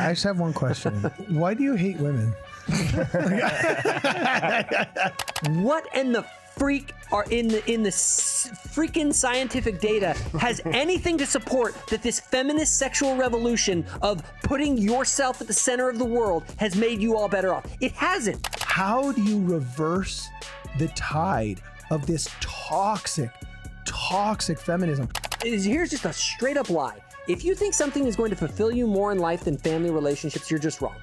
I just have one question. Why do you hate women? What in the freak are in the freaking scientific data has anything to support that this feminist sexual revolution of putting yourself at the center of the world has made you all better off? It hasn't. How do you reverse the tide of this toxic feminism? Here's just a straight up lie. If you think something is going to fulfill you more in life than family relationships, you're just wrong.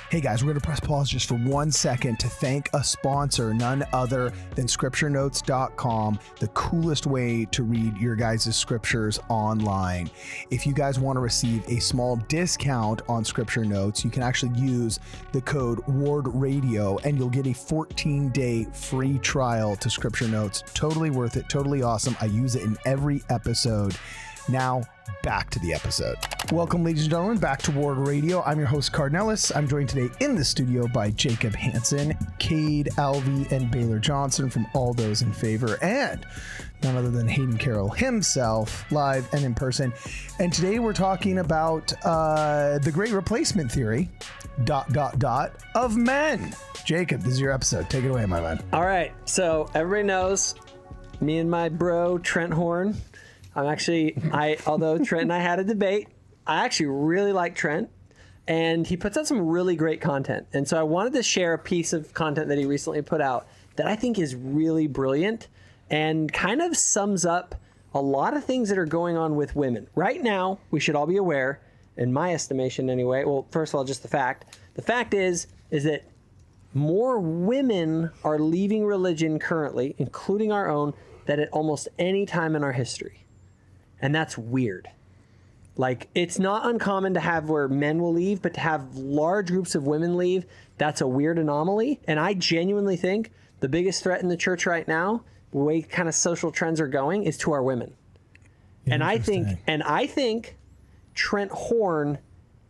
Hey guys, we're going to press pause just for 1 second to thank a sponsor, none other than scripturenotes.com, the coolest way to read your guys' scriptures online. If you guys want to receive a small discount on Scripture Notes, you can actually use the code WARDRADIO and you'll get a 14-day free trial to Scripture Notes. Totally worth it, totally awesome. I use it in every episode. Now, back to the episode. Welcome, ladies and gentlemen, back to Ward Radio. I'm your host, Cardon Ellis. I'm joined today in the studio by Jacob Hansen, Cade Alvey, and Baylor Johnson from All Those in Favor, and none other than Hayden Carroll himself, live and in person. And today we're talking about the great replacement theory, ... of men. Jacob, this is your episode. Take it away, my man. All right. So everybody knows me and my bro, Trent Horn. Although Trent and I had a debate, I actually really like Trent, and he puts out some really great content. And so I wanted to share a piece of content that he recently put out that I think is really brilliant and kind of sums up a lot of things that are going on with women. Right now, we should all be aware, in my estimation anyway, well, first of all, just the fact. The fact is that more women are leaving religion currently, including our own, than at almost any time in our history. And that's weird. Like, it's not uncommon to have where men will leave, but to have large groups of women leave, that's a weird anomaly. And I genuinely think the biggest threat in the church right now, the way kind of social trends are going, is to our women. And I think Trent Horn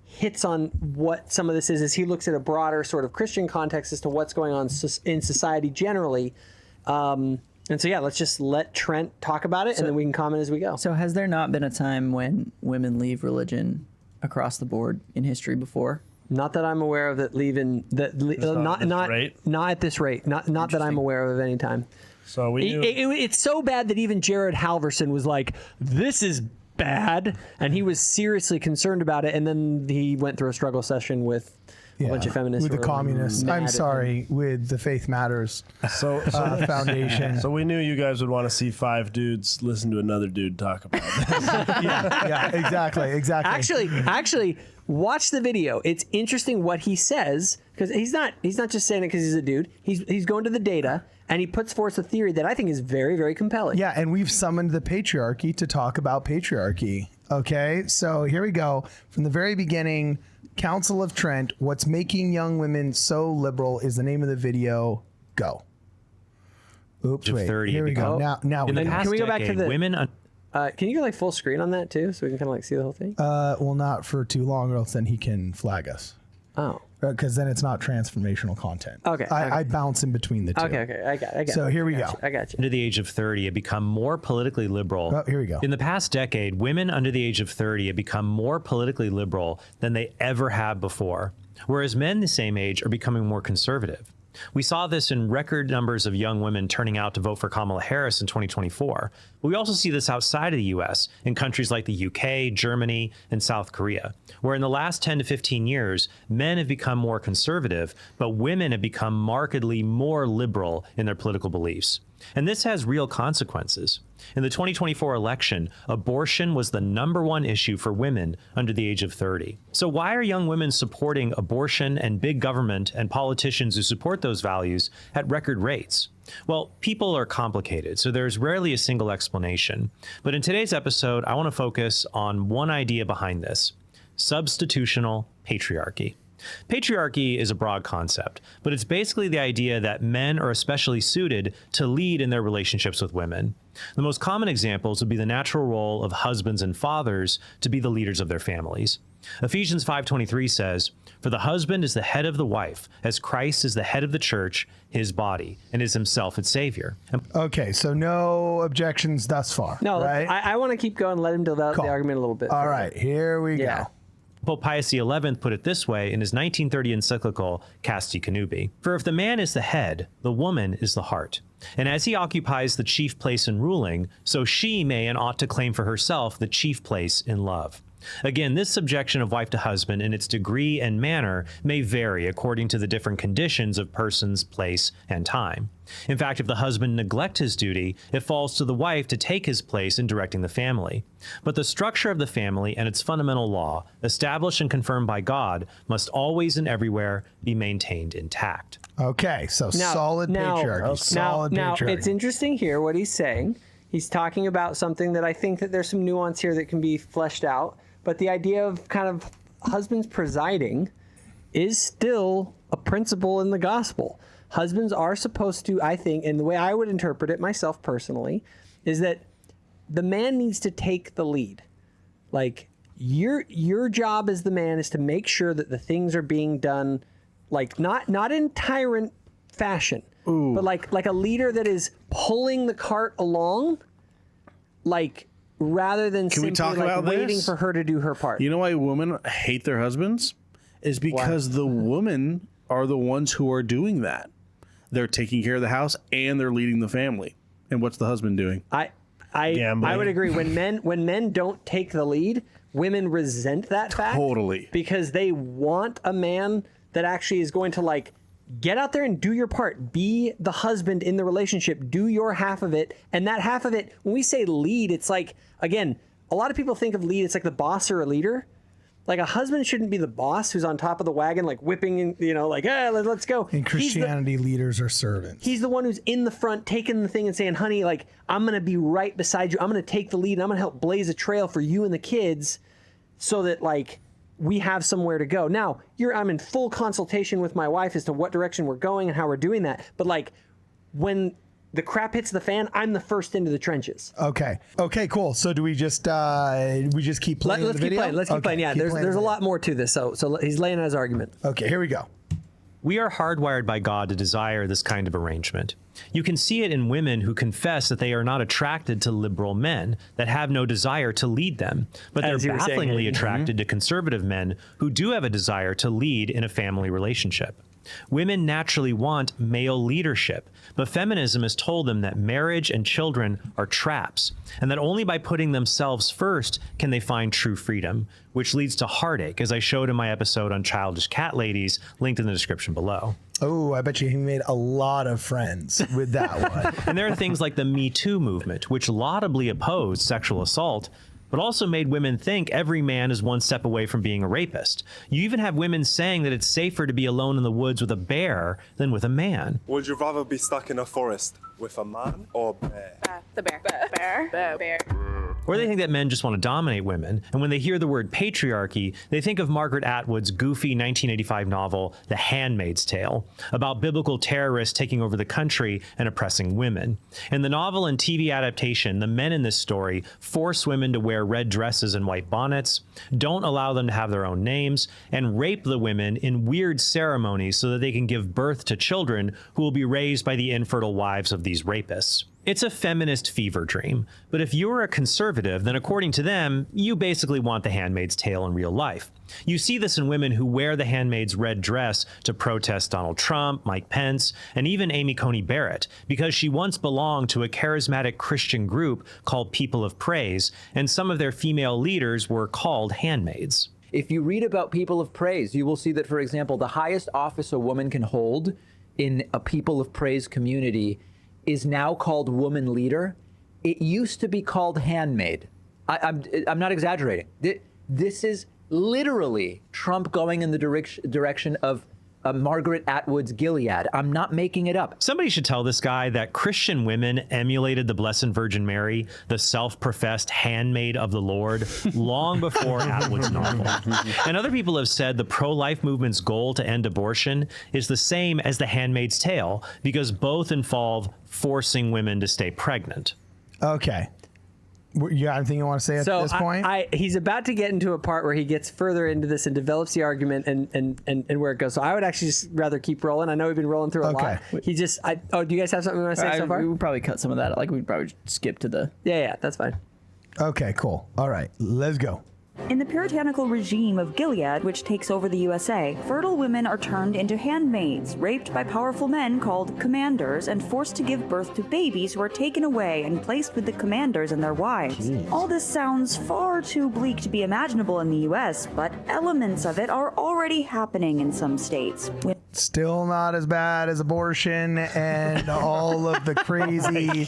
hits on what some of this is as he looks at a broader sort of Christian context as to what's going on in society generally. And so, yeah, let's just let Trent talk about it, and then we can comment as we go. So has there not been a time when women leave religion across the board in history before? Not that I'm aware of that leaving, not at this rate. Not that I'm aware of any time. So it's so bad that even Jared Halverson was like, this is bad, and he was seriously concerned about it, and then he went through a struggle session with a bunch of feminists. With the communists. I'm sorry, with the Faith Matters Foundation. So we knew you guys would want to see 5 dudes listen to another dude talk about this. yeah, exactly. Actually, watch the video. It's interesting what he says, because he's not just saying it because he's a dude. He's going to the data, and he puts forth a theory that I think is very, very compelling. Yeah, and we've summoned the patriarchy to talk about patriarchy. Okay, so here we go. From the very beginning, Council of Trent, what's making young women so liberal is the name of the video. Go. Oops, wait. 30, here we go. Now in the past can we go decade, back to the women? Can you go like full screen on that too, so we can kind of like see the whole thing? Well, not for too long, or else then he can flag us. Oh. Because then it's not transformational content. Okay. I bounce in between the two. Okay. I got it. So here we go. I got you. Under the age of 30 have become more politically liberal. Oh, here we go. In the past decade, women under the age of 30 have become more politically liberal than they ever have before, whereas men the same age are becoming more conservative. We saw this in record numbers of young women turning out to vote for Kamala Harris in 2024. But we also see this outside of the U.S. in countries like the UK, Germany, and South Korea, where in the last 10 to 15 years, men have become more conservative, but women have become markedly more liberal in their political beliefs. And this has real consequences. In the 2024 election, abortion was the #1 issue for women under the age of 30. So why are young women supporting abortion and big government and politicians who support those values at record rates? Well, people are complicated, so there's rarely a single explanation. But in today's episode, I want to focus on one idea behind this: substitutional patriarchy. Patriarchy is a broad concept, but it's basically the idea that men are especially suited to lead in their relationships with women. The most common examples would be the natural role of husbands and fathers to be the leaders of their families. Ephesians 5:23 says, "For the husband is the head of the wife, as Christ is the head of the church, his body, and is himself its savior." Okay, so no objections thus far. No, right? I want to keep going. Let him develop the argument a little bit. All right, here we go. Pope Pius XI put it this way in his 1930 encyclical Casti Connubii: "For if the man is the head, the woman is the heart. And as he occupies the chief place in ruling, so she may and ought to claim for herself the chief place in love." Again, this subjection of wife to husband in its degree and manner may vary according to the different conditions of persons, place, and time. In fact, if the husband neglect his duty, it falls to the wife to take his place in directing the family. But the structure of the family and its fundamental law, established and confirmed by God, must always and everywhere be maintained intact. Okay, so solid patriarchy. Solid patriarchy. Now, it's interesting here what he's saying. He's talking about something that I think that there's some nuance here that can be fleshed out. But the idea of kind of husbands presiding is still a principle in the gospel. Husbands are supposed to, I think, and the way I would interpret it myself personally, is that the man needs to take the lead. Like, your job as the man is to make sure that the things are being done, like not in tyrant fashion, but like a leader that is pulling the cart along, like, rather than simply like waiting for her to do her part. You know why women hate their husbands? Is because the women are the ones who are doing that. They're taking care of the house and they're leading the family. And what's the husband doing? I Gambling. would agree. When men don't take the lead, women resent that fact. Totally. Because they want a man that actually is going to like get out there and do your part. Be the husband in the relationship. Do your half of it. And that half of it, when we say lead, it's like, again, a lot of people think of lead, it's like the boss or a leader. Like a husband shouldn't be the boss who's on top of the wagon, like whipping, like, let's go. In Christianity, leaders are servants. He's the one who's in the front, taking the thing and saying, honey, like, I'm going to be right beside you. I'm going to take the lead and I'm going to help blaze a trail for you and the kids so that, like, we have somewhere to go. Now, I'm in full consultation with my wife as to what direction we're going and how we're doing that. But, like, when the crap hits the fan, I'm the first into the trenches. Okay, cool. So do we just keep playing the video? Let's keep playing. Yeah, there's a lot more to this. So he's laying out his argument. Okay, here we go. We are hardwired by God to desire this kind of arrangement. You can see it in women who confess that they are not attracted to liberal men, that have no desire to lead them, but they're bafflingly attracted to conservative men who do have a desire to lead in a family relationship. Women naturally want male leadership, but feminism has told them that marriage and children are traps, and that only by putting themselves first can they find true freedom, which leads to heartache, as I showed in my episode on childish cat ladies, linked in the description below. Oh, I bet you he made a lot of friends with that one. And there are things like the Me Too movement, which laudably opposed sexual assault, but also made women think every man is one step away from being a rapist. You even have women saying that it's safer to be alone in the woods with a bear than with a man. Would you rather be stuck in a forest with a man or a bear? The bear. Bear. Or they think that men just want to dominate women, and when they hear the word patriarchy, they think of Margaret Atwood's goofy 1985 novel, The Handmaid's Tale, about biblical terrorists taking over the country and oppressing women. In the novel and TV adaptation, the men in this story force women to wear red dresses and white bonnets, don't allow them to have their own names, and rape the women in weird ceremonies so that they can give birth to children who will be raised by the infertile wives of these rapists. It's a feminist fever dream, but if you're a conservative, then according to them, you basically want The Handmaid's Tale in real life. You see this in women who wear the handmaid's red dress to protest Donald Trump, Mike Pence, and even Amy Coney Barrett, because she once belonged to a charismatic Christian group called People of Praise, and some of their female leaders were called handmaids. If you read about People of Praise, you will see that, for example, the highest office a woman can hold in a People of Praise community is now called woman leader. It used to be called handmaid. I'm not exaggerating. This is literally Trump going in the direction of Margaret Atwood's Gilead. I'm not making it up. Somebody should tell this guy that Christian women emulated the Blessed Virgin Mary, the self-professed handmaid of the Lord, long before Atwood's novel. And other people have said the pro-life movement's goal to end abortion is the same as The Handmaid's Tale, because both involve forcing women to stay pregnant. Okay. You got anything you want to say at this point? He's about to get into a part where he gets further into this and develops the argument and where it goes. So I would actually just rather keep rolling. I know we've been rolling through a lot. Do you guys have something you want to say so far? We would probably cut some of that. Like we'd probably skip to the. Yeah, that's fine. Okay, cool. All right, let's go. In the puritanical regime of Gilead, which takes over the USA, fertile women are turned into handmaids, raped by powerful men called commanders, and forced to give birth to babies who are taken away and placed with the commanders and their wives. All this sounds far too bleak to be imaginable in the US, but elements of it are already happening in some states. Still not as bad as abortion and all of the crazy,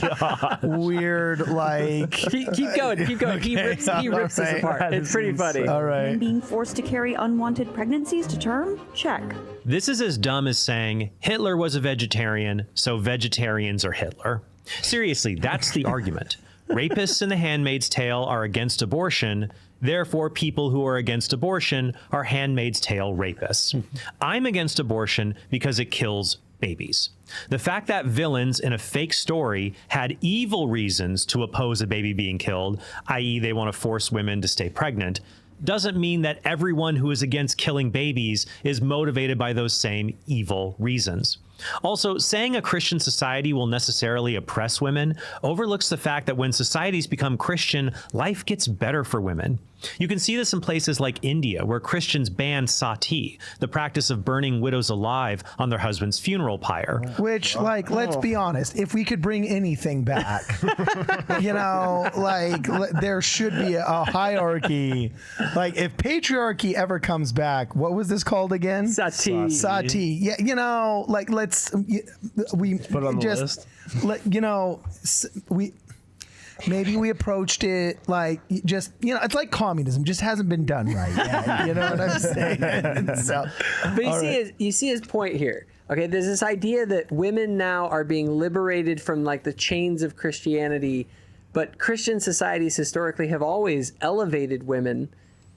weird, like. Keep going. He rips this apart. It's pretty funny. All right. And being forced to carry unwanted pregnancies to term? Check. This is as dumb as saying Hitler was a vegetarian, so vegetarians are Hitler. Seriously, that's the argument. Rapists in The Handmaid's Tale are against abortion. Therefore, people who are against abortion are Handmaid's Tale rapists. I'm against abortion because it kills babies. The fact that villains in a fake story had evil reasons to oppose a baby being killed, i.e. they want to force women to stay pregnant, doesn't mean that everyone who is against killing babies is motivated by those same evil reasons. Also, saying a Christian society will necessarily oppress women overlooks the fact that when societies become Christian, life gets better for women. You can see this in places like India, where Christians banned sati, the practice of burning widows alive on their husband's funeral pyre. Which, like, let's be honest, if we could bring anything back, there should be a hierarchy. Like, if patriarchy ever comes back, what was this called again? Sati. Sati. Yeah, let's we put it on the list. Maybe we approached it like it's like communism, just hasn't been done right yet. You know what I'm saying? So, but you see his point here. Okay, there's this idea that women now are being liberated from like the chains of Christianity, but Christian societies historically have always elevated women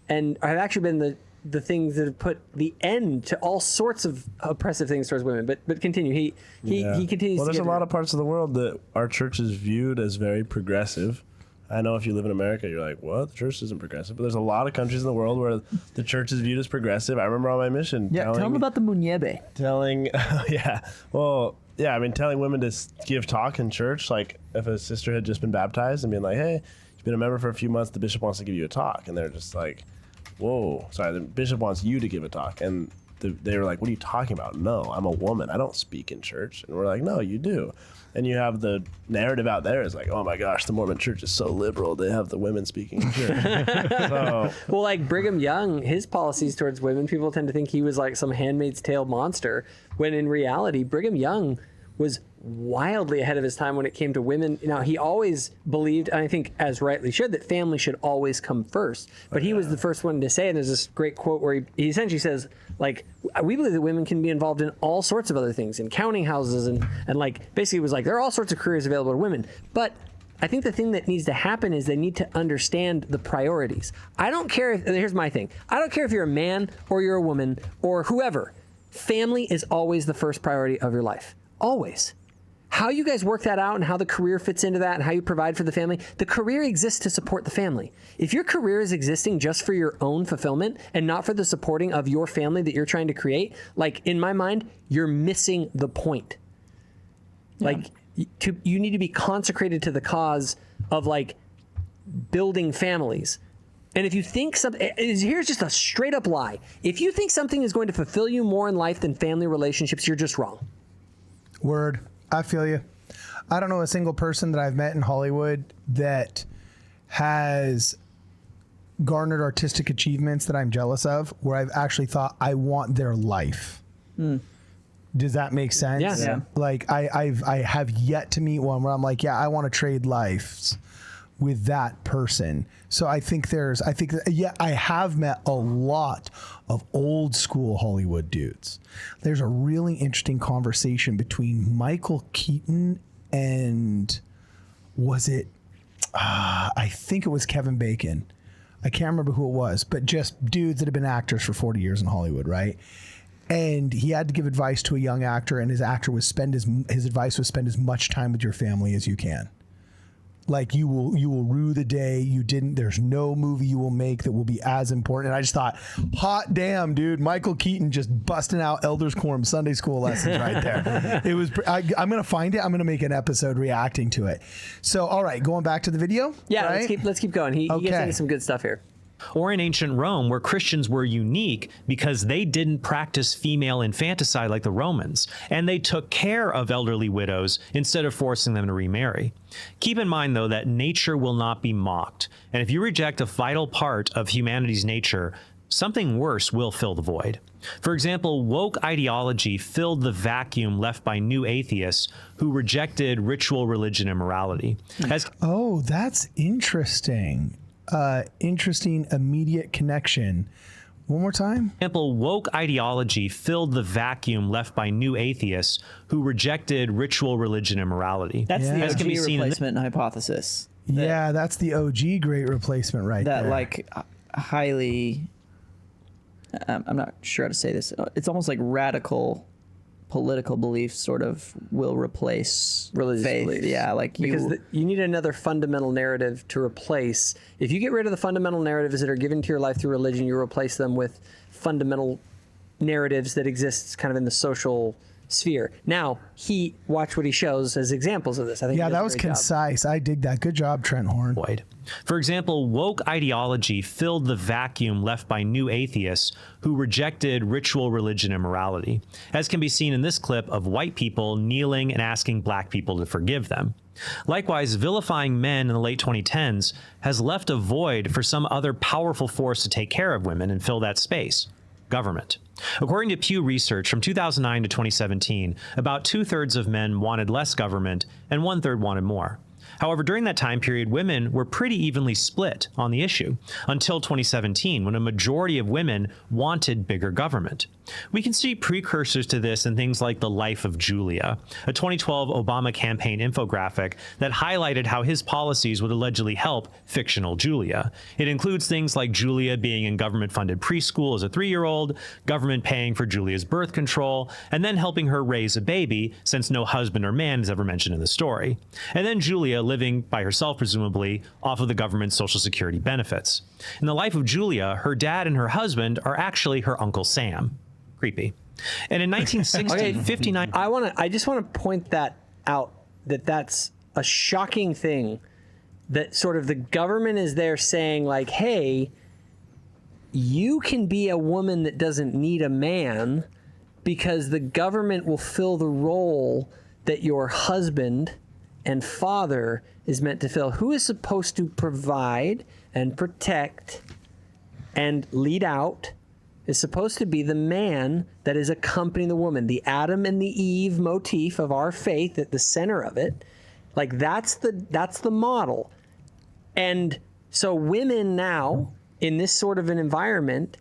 and have actually been the things that have put the end to all sorts of oppressive things towards women. But continue. He continues. Well, there's a lot of parts of the world that our church is viewed as very progressive. I know if you live in America, you're like, what? The church isn't progressive. But there's a lot of countries in the world where the church is viewed as progressive. I remember on my mission. Yeah, tell them about the Munyebe. Telling women to give talk in church. Like if a sister had just been baptized and being like, hey, you've been a member for a few months, the bishop wants to give you a talk. And they're just like, whoa, sorry, the bishop wants you to give a talk. And they were like, what are you talking about? No, I'm a woman. I don't speak in church. And we're like, no, you do. And you have the narrative out there is like, oh my gosh, the Mormon church is so liberal. They have the women speaking in church. Well, like Brigham Young, his policies towards women, people tend to think he was like some Handmaid's Tale monster, when in reality, Brigham Young was wildly ahead of his time when it came to women. Now, he always believed, and I think as rightly should, that family should always come first. But he was the first one to say, and there's this great quote where he essentially says, like, we believe that women can be involved in all sorts of other things, in counting houses, and like, basically was like, there are all sorts of careers available to women. But I think the thing that needs to happen is they need to understand the priorities. I don't care if, here's my thing, I don't care if you're a man or you're a woman or whoever, family is always the first priority of your life. Always. How you guys work that out and how the career fits into that and how you provide for the family, the career exists to support the family. If your career is existing just for your own fulfillment and not for the supporting of your family that you're trying to create, like in my mind, you're missing the point. Yeah. Like you need to be consecrated to the cause of like building families. And if you think something, here's just a straight up lie. If you think something is going to fulfill you more in life than family relationships, you're just wrong. Word. I feel you. I don't know a single person that I've met in Hollywood that has garnered artistic achievements that I'm jealous of, where I've actually thought I want their life. Does that make sense? Yeah. Like I have yet to meet one where I'm like, yeah, I want to trade lives with that person. So I think I have met a lot of old school Hollywood dudes. There's a really interesting conversation between Michael Keaton and I think it was Kevin Bacon. I can't remember who it was, but just dudes that have been actors for 40 years in Hollywood, right? And he had to give advice to a young actor, and his advice was spend as much time with your family as you can. Like you will rue the day you didn't. There's no movie you will make that will be as important. And I just thought, hot damn, dude, Michael Keaton just busting out Elders Quorum Sunday school lessons right there. It was. I'm gonna find it. I'm gonna make an episode reacting to it. So, all right, going back to the video. Yeah, right? let's keep going. He gets into some good stuff here. Or in ancient Rome, where Christians were unique because they didn't practice female infanticide like the Romans, and they took care of elderly widows instead of forcing them to remarry. Keep in mind, though, that nature will not be mocked, and if you reject a vital part of humanity's nature, something worse will fill the void. For example, woke ideology filled the vacuum left by new atheists who rejected ritual, religion, and morality. Oh, that's interesting. Interesting immediate connection. One more time. Example, woke ideology filled the vacuum left by new atheists who rejected ritual, religion, and morality. That's the As can be OG seen in replacement hypothesis. Yeah, that's the OG great replacement right That there. like highly, I'm not sure how to say this. It's almost like radical political beliefs sort of will replace Religious faith. beliefs. Yeah, like Because you need another fundamental narrative to replace. If you get rid of the fundamental narratives that are given to your life through religion, you replace them with fundamental narratives that exist kind of in the social sphere. Now, watch what he shows as examples of this. I think yeah, he does that a was great job. concise. I dig that. Good job, Trent Horn. void. For example, woke ideology filled the vacuum left by new atheists who rejected ritual, religion, and morality, as can be seen in this clip of white people kneeling and asking black people to forgive them. Likewise, vilifying men in the late 2010s has left a void for some other powerful force to take care of women and fill that space: government. According to Pew Research, from 2009 to 2017, about 2/3 of men wanted less government and 1/3 wanted more. However, during that time period, women were pretty evenly split on the issue until 2017, when a majority of women wanted bigger government. We can see precursors to this in things like The Life of Julia, a 2012 Obama campaign infographic that highlighted how his policies would allegedly help fictional Julia. It includes things like Julia being in government-funded preschool as a 3-year-old, government paying for Julia's birth control, and then helping her raise a baby, since no husband or man is ever mentioned in the story. And then Julia living by herself, presumably, off of the government's Social Security benefits. In The Life of Julia, her dad and her husband are actually her Uncle Sam. Creepy. And in 1960, 59... I just want to point that out, that's a shocking thing, that sort of the government is there saying like, hey, you can be a woman that doesn't need a man because the government will fill the role that your husband and father is meant to fill. Who is supposed to provide and protect and lead out is supposed to be the man that is accompanying the woman. The Adam and the Eve motif of our faith at the center of it. Like that's the model. And so women now in this sort of an environment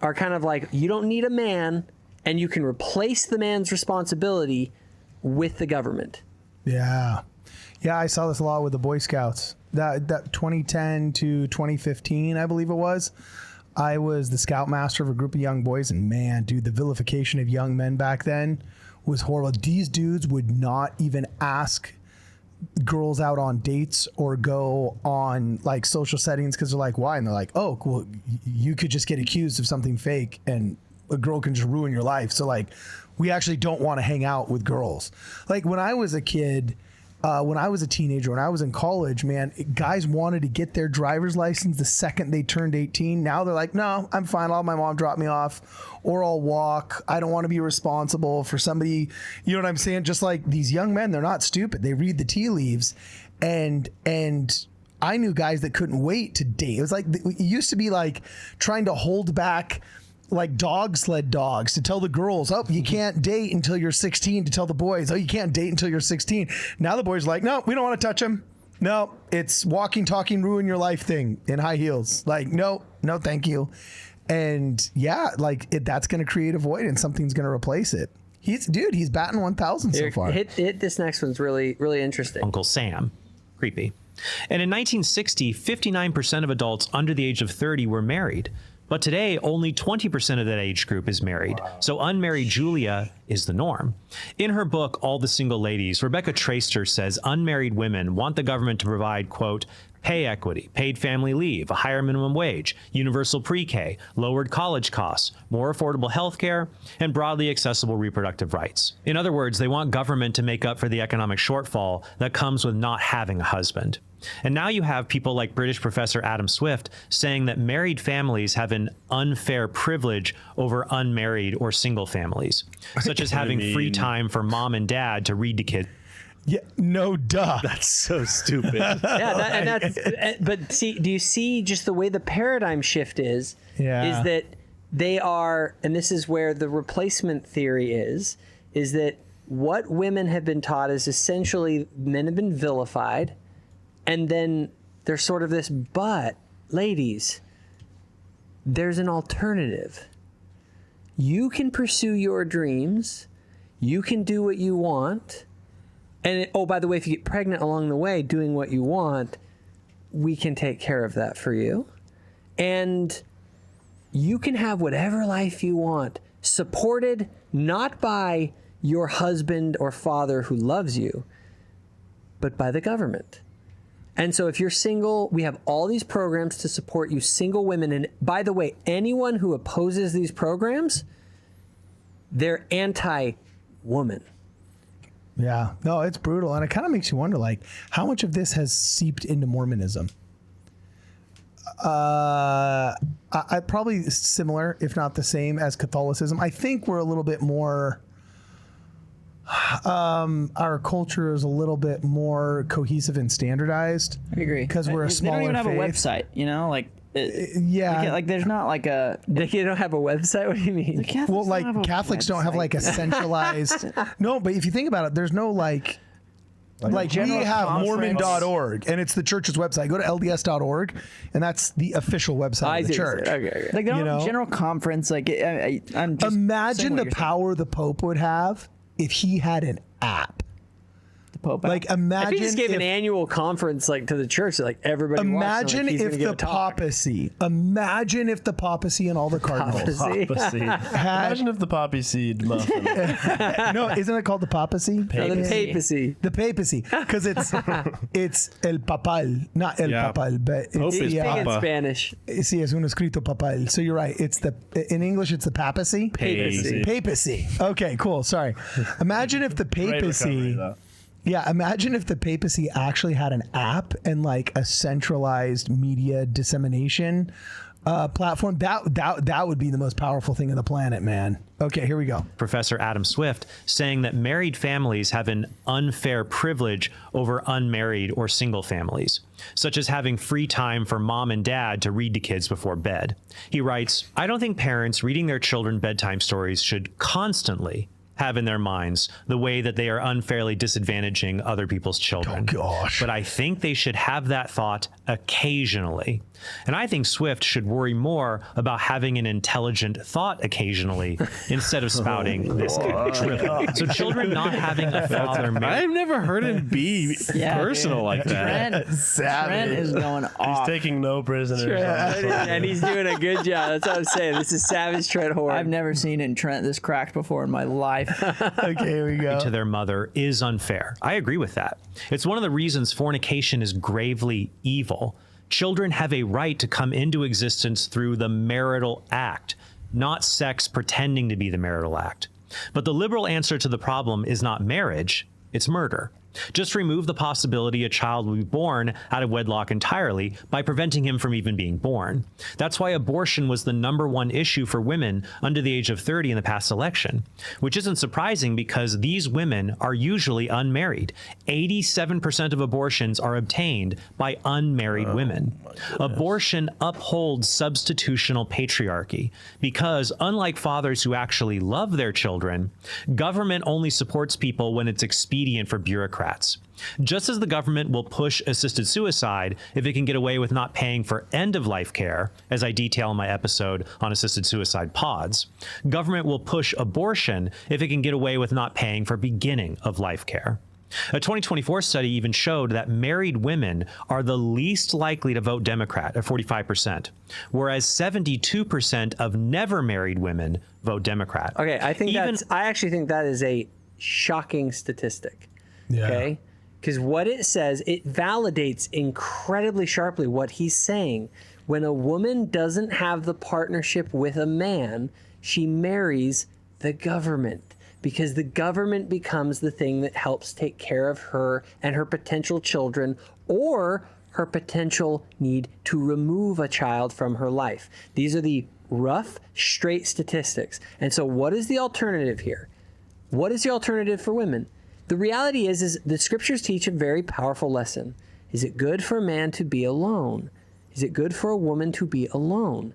are kind of like, you don't need a man, and you can replace the man's responsibility with the government. Yeah. Yeah, I saw this a lot with the Boy Scouts. That 2010 to 2015, I believe it was. I was the scoutmaster of a group of young boys, and man, dude, the vilification of young men back then was horrible. These dudes would not even ask girls out on dates or go on like social settings because they're like, why? And they're like, oh, cool, you could just get accused of something fake and a girl can just ruin your life. So like, we actually don't want to hang out with girls. Like when I was a kid, when I was a teenager, when I was in college, man, guys wanted to get their driver's license the second they turned 18. Now they're like, no, I'm fine. I'll have my mom drop me off, or I'll walk. I don't want to be responsible for somebody. You know what I'm saying? Just like these young men, they're not stupid. They read the tea leaves, and I knew guys that couldn't wait to date. It was like, it used to be like trying to hold back like dog sled dogs to tell the girls, oh, you can't date until you're 16, to tell the boys, oh, you can't date until you're 16. Now the boys are like, no, we don't want to touch him. No, it's walking, talking, ruin your life thing in high heels. Like, no, thank you. And yeah, like that's going to create a void and something's going to replace it. He's batting 1,000 so far. Hit this next one's really, really interesting. Uncle Sam. Creepy. And in 1960, 59% of adults under the age of 30 were married. But today, only 20% of that age group is married. Wow. So unmarried Julia is the norm. In her book, All the Single Ladies, Rebecca Traister says unmarried women want the government to provide, quote, pay equity, paid family leave, a higher minimum wage, universal pre-K, lowered college costs, more affordable health care, and broadly accessible reproductive rights. In other words, they want government to make up for the economic shortfall that comes with not having a husband. And now you have people like British professor Adam Swift saying that married families have an unfair privilege over unmarried or single families, such as having free time for mom and dad to read to kids. Yeah, no, duh. That's so stupid. But see, do you see just the way the paradigm shift is? Yeah. Is that they are, and this is where the replacement theory is that what women have been taught is essentially men have been vilified, and then there's sort of this, but ladies, there's an alternative. You can pursue your dreams. You can do what you want. And oh, by the way, if you get pregnant along the way doing what you want, we can take care of that for you. And you can have whatever life you want, supported not by your husband or father who loves you, but by the government. And so if you're single, we have all these programs to support you single women. And by the way, anyone who opposes these programs, they're anti-woman. Yeah, no, it's brutal. And it kind of makes you wonder, like, how much of this has seeped into Mormonism? I probably similar, if not the same, as Catholicism. I think we're a little bit more, our culture is a little bit more cohesive and standardized. I agree. Because we're a smaller They don't even have a faith. website, you know? Like, yeah. like there's not like a... They don't have a website? What do you mean? Well, like Catholics don't have like a centralized. No, but if you think about it, there's no like we general have conference. Mormon.org and it's the church's website. Go to LDS.org and that's the official website of the church. Okay. Like they don't You have know? a general conference. Like I'm just Imagine saying what the you're saying. power the Pope would have if he had an app. The Pope. Like If imagine he just gave if, an annual conference like to the church, like everybody watched, imagine like, he's if gonna give the a talk. papacy. Imagine if the papacy and all the cardinals Papacy. Papacy. had. Imagine if the poppy seed muffin. No, isn't it called the papacy? No, the papacy. The papacy, because it's el papal, not el Yeah. papal, but Pope it's is Speak in Papa. Spanish. sí, es un escrito papal. So you're right. It's the in English it's the papacy. Papacy. Papacy. Okay, cool. Sorry. Imagine if the Great recovery, papacy. though. Yeah, imagine if the papacy actually had an app and like a centralized media dissemination platform. That would be the most powerful thing on the planet, man. Okay, here we go. Professor Adam Swift saying that married families have an unfair privilege over unmarried or single families, such as having free time for mom and dad to read to kids before bed. He writes, I don't think parents reading their children bedtime stories should constantly have in their minds the way that they are unfairly disadvantaging other people's children. Oh, gosh. But I think they should have that thought occasionally. And I think Swift should worry more about having an intelligent thought occasionally instead of spouting this kind of truth. So children not having a father I've married. never heard him be Yeah, personal dude. like that. Trent is going He's off. taking no prisoners. And he's doing a good job. That's what I'm saying. This is Savage Trent Horn. I've never seen it in Trent this cracked before in my life. Okay, here we go. To their mother is unfair. I agree with that. It's one of the reasons fornication is gravely evil. Children have a right to come into existence through the marital act, not sex pretending to be the marital act. But the liberal answer to the problem is not marriage, it's murder. Just remove the possibility a child will be born out of wedlock entirely by preventing him from even being born. That's why abortion was the #1 issue for women under the age of 30 in the past election, which isn't surprising because these women are usually unmarried. 87% of abortions are obtained by unmarried women. Abortion upholds substitutional patriarchy because, unlike fathers who actually love their children, government only supports people when it's expedient for bureaucrats. Just as the government will push assisted suicide if it can get away with not paying for end-of-life care, as I detail in my episode on assisted suicide pods, government will push abortion if it can get away with not paying for beginning-of-life care. A 2024 study even showed that married women are the least likely to vote Democrat at 45%, whereas 72% of never married women vote Democrat. Okay, I actually think that is a shocking statistic. Yeah. Okay? Because what it says, it validates incredibly sharply what he's saying. When a woman doesn't have the partnership with a man, she marries the government because the government becomes the thing that helps take care of her and her potential children or her potential need to remove a child from her life. These are the rough, straight statistics. And so what is the alternative here? What is the alternative for women? The reality is the scriptures teach a very powerful lesson. Is it good for a man to be alone? Is it good for a woman to be alone?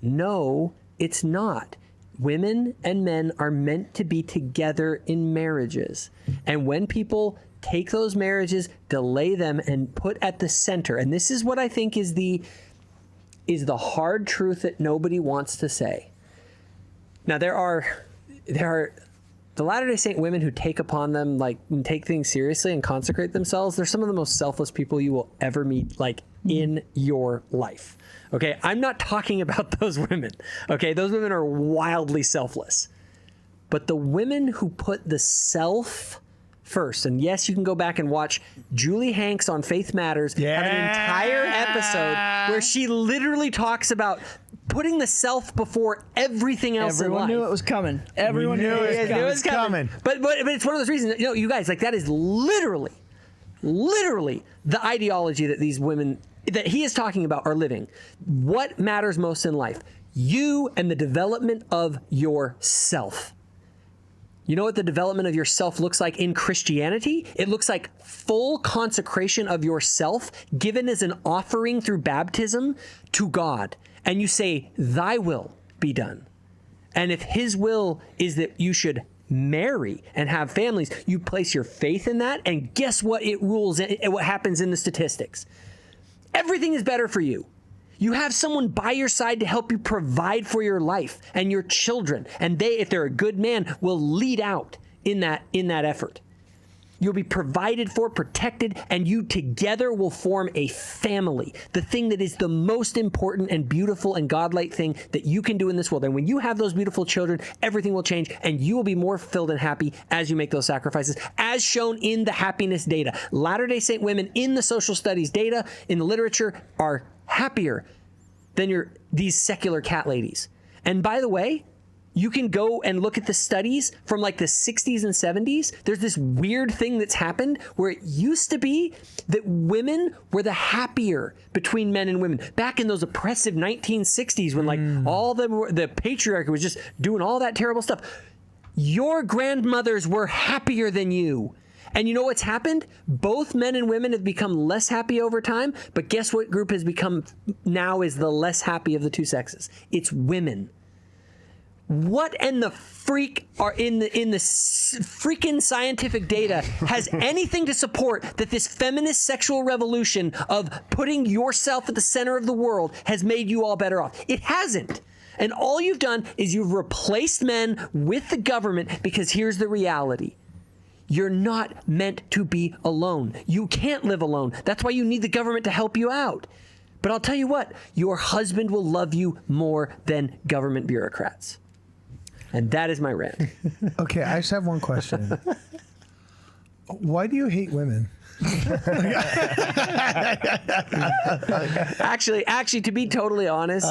No, it's not. Women and men are meant to be together in marriages. And when people take those marriages, delay them, and put at the center, and this is what I think is the hard truth that nobody wants to say. Now, there are the Latter-day Saint women who take upon them, like, and take things seriously and consecrate themselves. They're some of the most selfless people you will ever meet, like, in your life. Okay, I'm not talking about those women. Okay, those women are wildly selfless. But the women who put the self first, and yes, you can go back and watch Julie Hanks on Faith Matters have an entire episode where she literally talks about putting the self before everything else in life. Everyone knew it was coming. Everyone knew it was coming. But it's one of those reasons, you guys, like, that is literally the ideology that these women that he is talking about are living. What matters most in life? You and the development of yourself. You know what the development of yourself looks like in Christianity? It looks like full consecration of yourself given as an offering through baptism to God. And you say, thy will be done. And if his will is that you should marry and have families, you place your faith in that. And guess what? It rules what happens in the statistics. Everything is better for you. You have someone by your side to help you provide for your life and your children. And they, if they're a good man, will lead out in that effort. You'll be provided for, protected, and you together will form a family. The thing that is the most important and beautiful and godlike thing that you can do in this world. And when you have those beautiful children, everything will change and you will be more fulfilled and happy as you make those sacrifices, as shown in the happiness data. Latter-day Saint women in the social studies data, in the literature, are happier than these secular cat ladies. And by the way, you can go and look at the studies from like the 60s and 70s. There's this weird thing that's happened where it used to be that women were the happier between men and women. Back in those oppressive 1960s when like all the patriarchy was just doing all that terrible stuff. Your grandmothers were happier than you. And you know what's happened? Both men and women have become less happy over time, but guess what group has become now is the less happy of the two sexes? It's women. What in the freak are in the freaking scientific data has anything to support that this feminist sexual revolution of putting yourself at the center of the world has made you all better off? It hasn't. And all you've done is you've replaced men with the government, because here's the reality. You're not meant to be alone. You can't live alone. That's why you need the government to help you out. But I'll tell you what, your husband will love you more than government bureaucrats. And that is my rant. Okay, I just have one question. Why do you hate women? Actually, to be totally honest,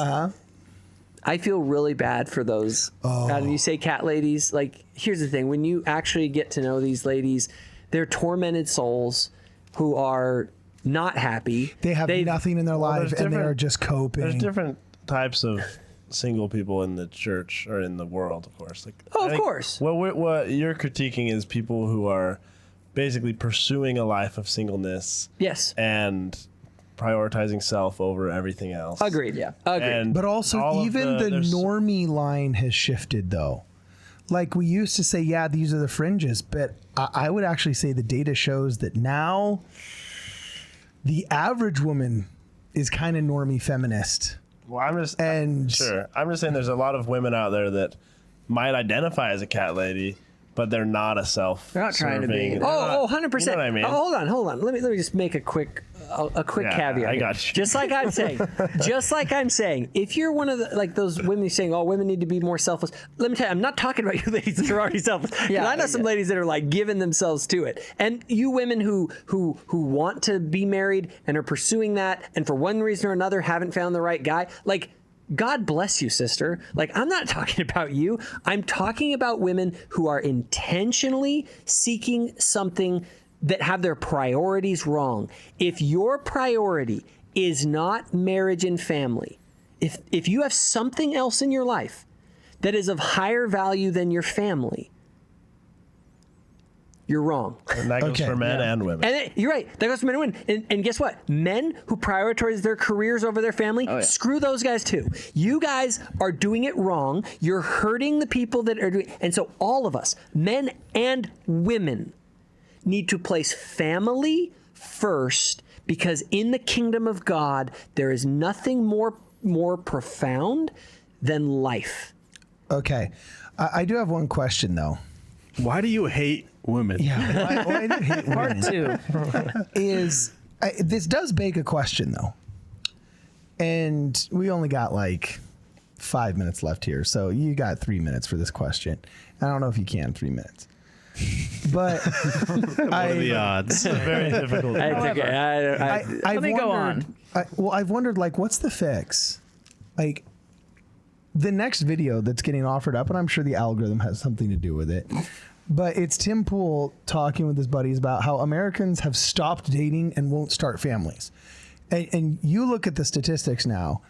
I feel really bad for those. And you say cat ladies. Like, here's the thing. When you actually get to know these ladies, they're tormented souls who are not happy. They have nothing in their life, and they are just coping. There's different types of single people in the church or in the world, of course. Like, of course. What you're critiquing is people who are basically pursuing a life of singleness. Yes. And prioritizing self over everything else. Agreed. Yeah. Agreed. And but also, even the normie line has shifted, though. Like, we used to say, yeah, these are the fringes, but I would actually say the data shows that now the average woman is kind of normie feminist. Well, I'm just saying there's a lot of women out there that might identify as a cat lady, but they're not a self. They're not trying to be. 100%. You know what I mean? Hold on. Let me just make a quick caveat. I got you. Just like I'm saying, if you're one of those women saying, "Oh, women need to be more selfless," let me tell you, I'm not talking about you ladies that are already selfless. I know some ladies that are like giving themselves to it, and you women who want to be married and are pursuing that, and for one reason or another haven't found the right guy, like, God bless you, sister. Like, I'm not talking about you. I'm talking about women who are intentionally seeking something that have their priorities wrong. If your priority is not marriage and family, if you have something else in your life that is of higher value than your family, you're wrong. And that goes for men and women. And you're right. That goes for men and women. And guess what? Men who prioritize their careers over their family, screw those guys too. You guys are doing it wrong. You're hurting the people that are doing. And so all of us, men and women, need to place family first, because in the kingdom of God, there is nothing more profound than life. Okay. I do have one question, though. Why do you hate women? Yeah. Why do you hate women? Part 2. This does beg a question, though. And we only got like 5 minutes left here. So you got 3 minutes for this question. I don't know if you can 3 minutes. But What are the odds? Very difficult. Let me go on. I've wondered, like, what's the fix? Like, the next video that's getting offered up, and I'm sure the algorithm has something to do with it, but it's Tim Pool talking with his buddies about how Americans have stopped dating and won't start families. And you look at the statistics now,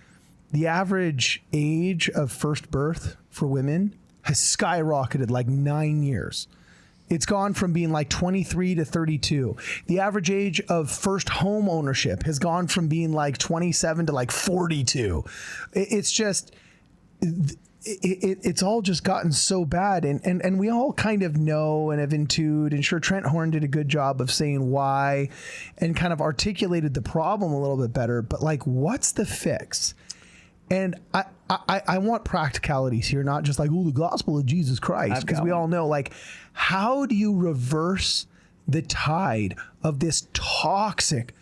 the average age of first birth for women has skyrocketed like 9 years. It's gone from being like 23 to 32. The average age of first home ownership has gone from being like 27 to like 42. It's just... It's all just gotten so bad, and we all kind of know and have intuited, and sure, Trent Horn did a good job of saying why and kind of articulated the problem a little bit better, but like, what's the fix? And I want practicalities here, not just like, oh, the gospel of Jesus Christ, because we all know, like, how do you reverse the tide of this toxic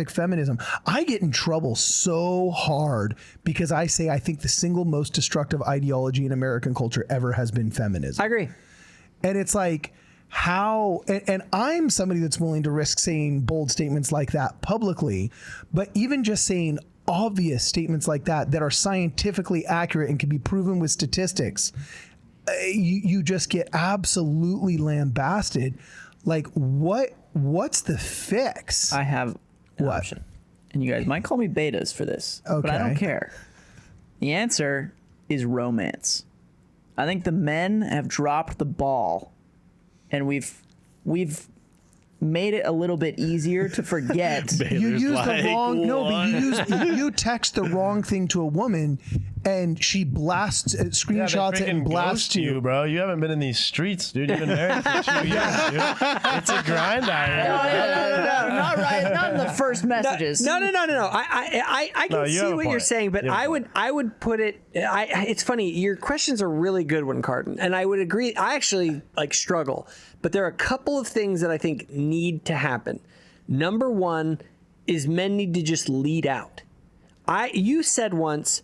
feminism? I get in trouble so hard because I say I think the single most destructive ideology in American culture ever has been feminism. I agree. And it's like, how, and I'm somebody that's willing to risk saying bold statements like that publicly, but even just saying obvious statements like that are scientifically accurate and can be proven with statistics, you just get absolutely lambasted. Like, what's the fix? I have an option. And you guys might call me betas for this, but I don't care. The answer is romance. I think the men have dropped the ball, and we've made it a little bit easier to forget. You use the wrong, no, but you text the wrong thing to a woman, and she blasts, screenshots it and blasts you, bro. You haven't been in these streets, dude. You've been married for 2 years, dude. It's a grind out here. No, not right. Not in the first messages. No. I can see what you're saying, but I would put it. It's funny. Your questions are really good one, Cardon, and I would agree. I actually struggle, but there are a couple of things that I think need to happen. Number one is men need to just lead out. You said once,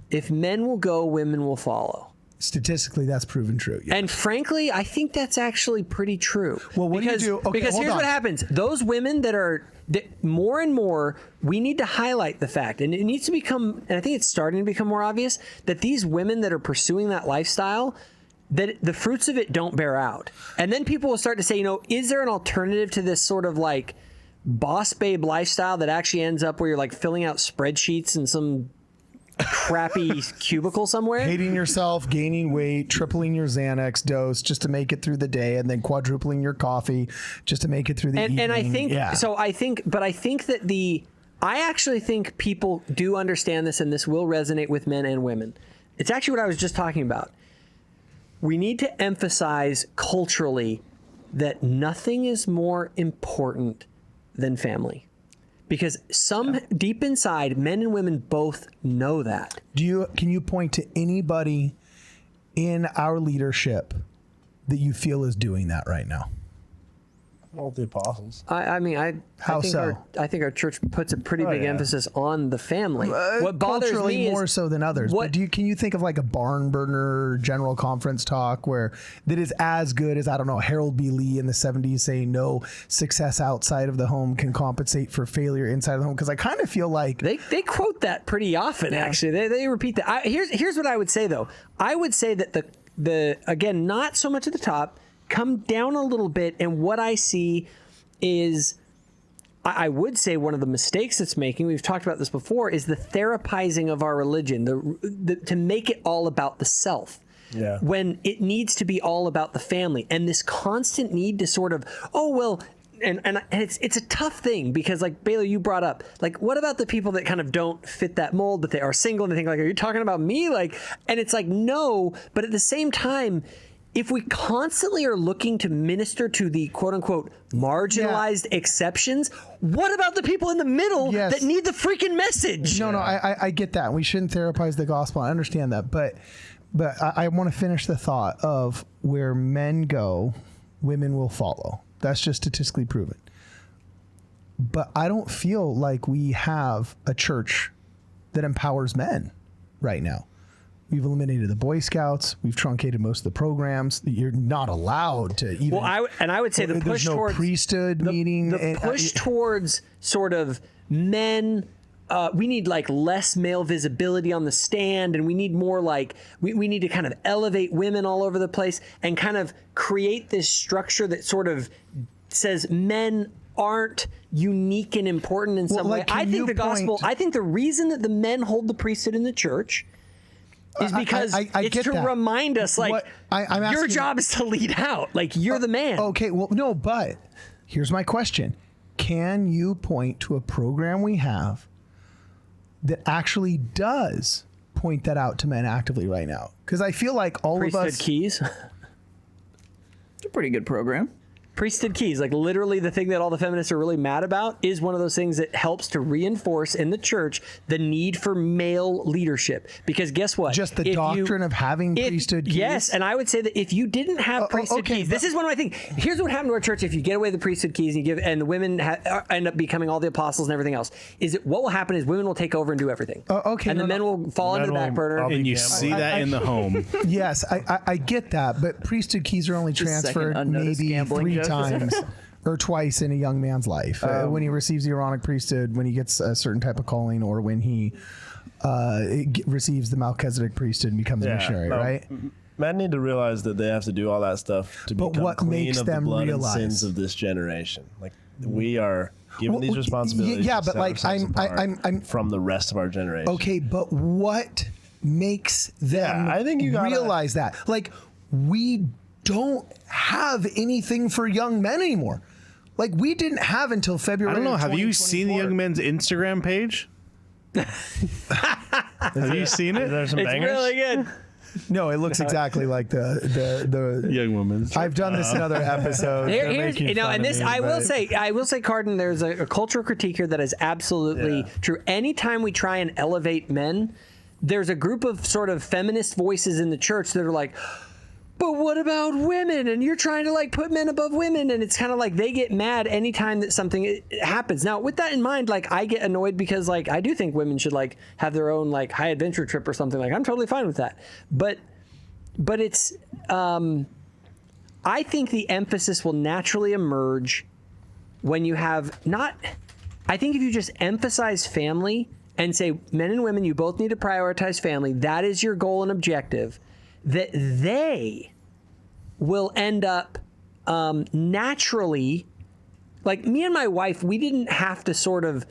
if men will go, women will follow. Statistically, that's proven true. Yeah. And frankly, I think that's actually pretty true. Well, what do you do? Okay, because here's what happens. Those women that more and more, we need to highlight the fact, and it needs to become, and I think it's starting to become more obvious, that these women that are pursuing that lifestyle, that the fruits of it don't bear out. And then people will start to say, is there an alternative to this sort of like boss babe lifestyle that actually ends up where you're like filling out spreadsheets in some crappy cubicle somewhere? Hating yourself, gaining weight, tripling your Xanax dose just to make it through the day, and then quadrupling your coffee just to make it through the evening. And I think, I actually think people do understand this, and this will resonate with men and women. It's actually what I was just talking about. We need to emphasize culturally that nothing is more important than family. Because deep inside, men and women both know that. Can you point to anybody in our leadership that you feel is doing that right now? All the apostles. I think our church puts a pretty big emphasis on the family. What bothers me is more so than others. But can you think of like a barn burner general conference talk that is as good as, I don't know, Harold B. Lee in the 70s saying no success outside of the home can compensate for failure inside of the home? Because I kind of feel like they quote that pretty often. Actually, they repeat that. Here's what I would say though. I would say that the again, not so much at the top, come down a little bit, and what I see is, I would say one of the mistakes it's making, we've talked about this before, is the therapizing of our religion, to make it all about the self. Yeah. When it needs to be all about the family, and this constant need to sort of, and it's a tough thing, because like Baylor, you brought up, like, what about the people that kind of don't fit that mold, but they are single, and they think like, are you talking about me? Like, and it's like, no, but at the same time, if we constantly are looking to minister to the quote unquote marginalized exceptions, what about the people in the middle that need the freaking message? No, I get that. We shouldn't therapize the gospel. I understand that, but I want to finish the thought of where men go, women will follow. That's just statistically proven. But I don't feel like we have a church that empowers men right now. We've eliminated the Boy Scouts. We've truncated most of the programs. You're not allowed to even. Well, I would say the push towards priesthood meeting. The push towards sort of men. We need like less male visibility on the stand, and we need more like we need to kind of elevate women all over the place and kind of create this structure that sort of says men aren't unique and important in some way. I think the gospel. I think the reason that the men hold the priesthood in the church is because it's to remind us, like, your job is to lead out. Like, you're the man. Okay, well, no, but here's my question. Can you point to a program we have that actually does point that out to men actively right now? Because I feel like all Priesthood of us... Keys. It's a pretty good program. Priesthood Keys, like literally the thing that all the feminists are really mad about, is one of those things that helps to reinforce in the church the need for male leadership. Because guess what? Just the doctrine of having priesthood keys? Yes, and I would say that if you didn't have priesthood keys, this is one of my things. Here's what happened to our church if you get away with the priesthood keys and the women end up becoming all the apostles and everything else. Is it what will happen is women will take over and do everything. And the men will fall into the back burner. And you see that in the home. Yes, I get that, but priesthood keys are only transferred maybe 3 times or twice in a young man's life. When he receives the Aaronic priesthood, when he gets a certain type of calling, or when he receives the Melchizedek priesthood and becomes a missionary, right? Men need to realize that they have to do all that stuff to become clean of the blood and sins of this generation. Like, we are given these responsibilities. Yeah, but like I'm from the rest of our generation. Okay, but what makes them I think you realize that? Like, we don't have anything for young men anymore. Like, we didn't have until February. I don't know. Have you seen the young men's Instagram page? Have you seen it? There's some it's bangers? really good. No, it looks exactly like the young women's. I've done this in other episodes. I will say, Cardon, there's a cultural critique here that is absolutely true. Anytime we try and elevate men, there's a group of sort of feminist voices in the church that are like, but what about women? And you're trying to like put men above women. And it's kind of like they get mad anytime that something happens. Now, with that in mind, like, I get annoyed because like I do think women should like have their own like high adventure trip or something. Like, I'm totally fine with that. But it's I think the emphasis will naturally emerge when you have not. I think if you just emphasize family and say men and women, you both need to prioritize family. That is your goal and objective. That they will end up naturally, like me and my wife, we didn't have to sort of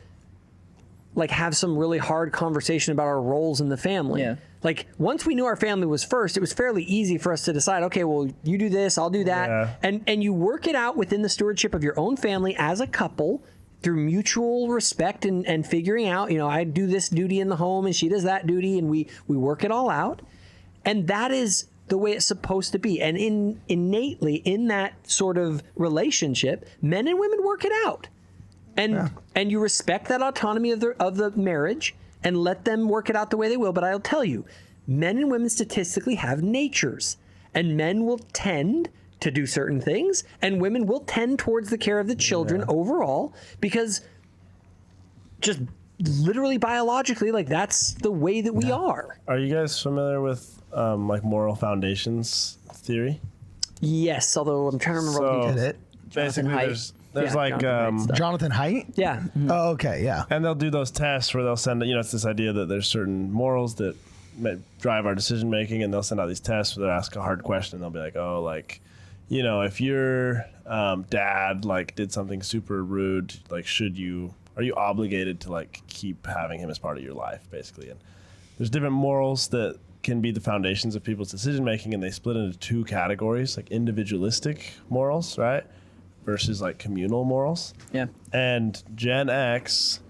like have some really hard conversation about our roles in the family. Yeah. Like, once we knew our family was first, it was fairly easy for us to decide, okay, well, you do this, I'll do that. Yeah. And you work it out within the stewardship of your own family as a couple through mutual respect and figuring out, you know, I do this duty in the home and she does that duty, and we work it all out. And that is the way it's supposed to be. And innately in that sort of relationship, men and women work it out. And you respect that autonomy of the marriage and let them work it out the way they will. But I'll tell you, men and women statistically have natures, and men will tend to do certain things, and women will tend towards the care of the children overall, because just literally biologically, like, that's the way that we are. Are you guys familiar with like moral foundations theory? Yes, although I'm trying to remember what you did it. Basically, there's like Jonathan Haidt? Yeah. Mm-hmm. Oh, okay, yeah. And they'll do those tests where they'll send, you know, it's this idea that there's certain morals that drive our decision making, and they'll send out these tests where they'll ask a hard question, and they'll be like, oh, like, you know, if your dad like did something super rude, like are you obligated to like keep having him as part of your life, basically? And there's different morals that can be the foundations of people's decision making, and they split into two categories, like individualistic morals, right, versus like communal morals. Yeah. And Gen X,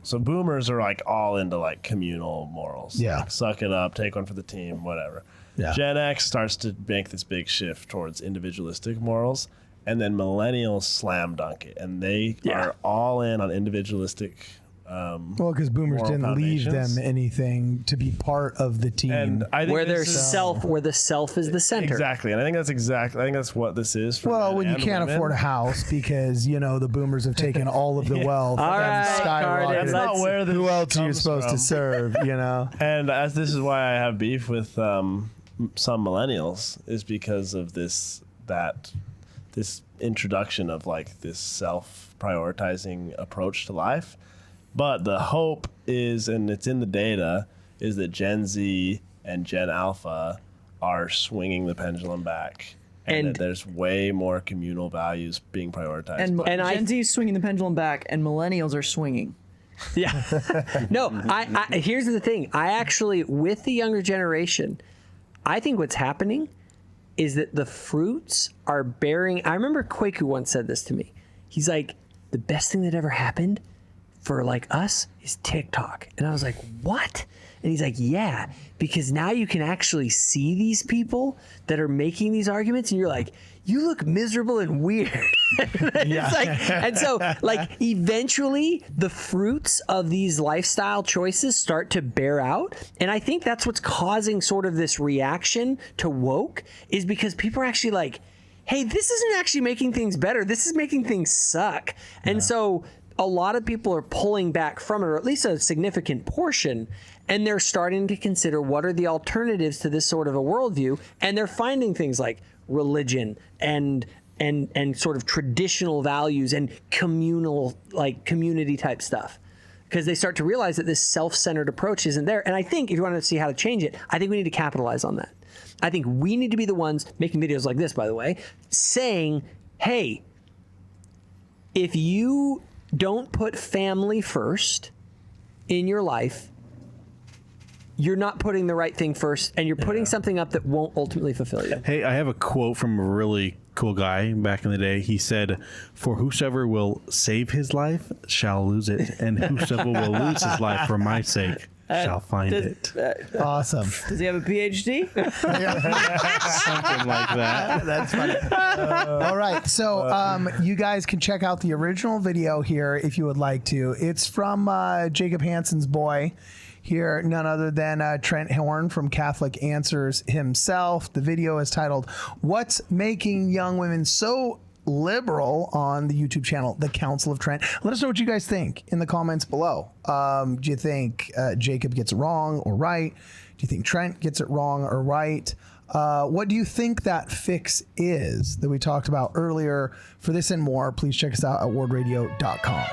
so boomers are like all into like communal morals. Yeah. Like, suck it up, take one for the team, whatever. Yeah. Gen X starts to make this big shift towards individualistic morals, and then millennials slam dunk it, and they are all in on individualistic. Well, because boomers didn't leave them anything to be part of the team. And I think where the self is the center. Exactly, and I think that's what this is. For well, when you can't women. afford a house because the boomers have taken all of the wealth All and right, skyrocketed. Cardon, That's not where this Who else are you comes supposed from. to serve? And as this is why I have beef with some millennials, is because of this introduction of like this self-prioritizing approach to life. But the hope is, and it's in the data, is that Gen Z and Gen Alpha are swinging the pendulum back. And that there's way more communal values being prioritized. And Gen Z is swinging the pendulum back, and millennials are swinging. Yeah. No, I here's the thing. I actually, with the younger generation, I think what's happening is that the fruits are bearing. I remember Kwaku once said this to me. He's like, the best thing that ever happened for like us is TikTok. And I was like, what? And he's like, yeah, because now you can actually see these people that are making these arguments, and you're like, you look miserable and weird. And so eventually the fruits of these lifestyle choices start to bear out. And I think that's what's causing sort of this reaction to woke, is because people are actually like, hey, this isn't actually making things better. This is making things suck. And so a lot of people are pulling back from it, or at least a significant portion, and they're starting to consider what are the alternatives to this sort of a worldview, and they're finding things like religion and sort of traditional values and communal, like community type stuff, because they start to realize that this self-centered approach isn't there. And I think if you want to see how to change it, I think we need to capitalize on that. I think we need to be the ones making videos like this, by the way, saying, hey, if you don't put family first in your life, you're not putting the right thing first, and you're putting something up that won't ultimately fulfill you. Hey, I have a quote from a really cool guy back in the day. He said, "For whosoever will save his life shall lose it, and whosoever will lose his life for my sake shall find it." Awesome. Does he have a PhD? Something like that. That's funny. All right. So you guys can check out the original video here if you would like to. It's from Jacob Hansen's boy here, none other than Trent Horn from Catholic Answers himself. The video is titled, "What's Making Young Women So Liberal?" on the YouTube channel, The Council of Trent. Let us know what you guys think in the comments below. Do you think Jacob gets it wrong or right? Do you think Trent gets it wrong or right? What do you think that fix is that we talked about earlier? For this and more, please check us out at wardradio.com.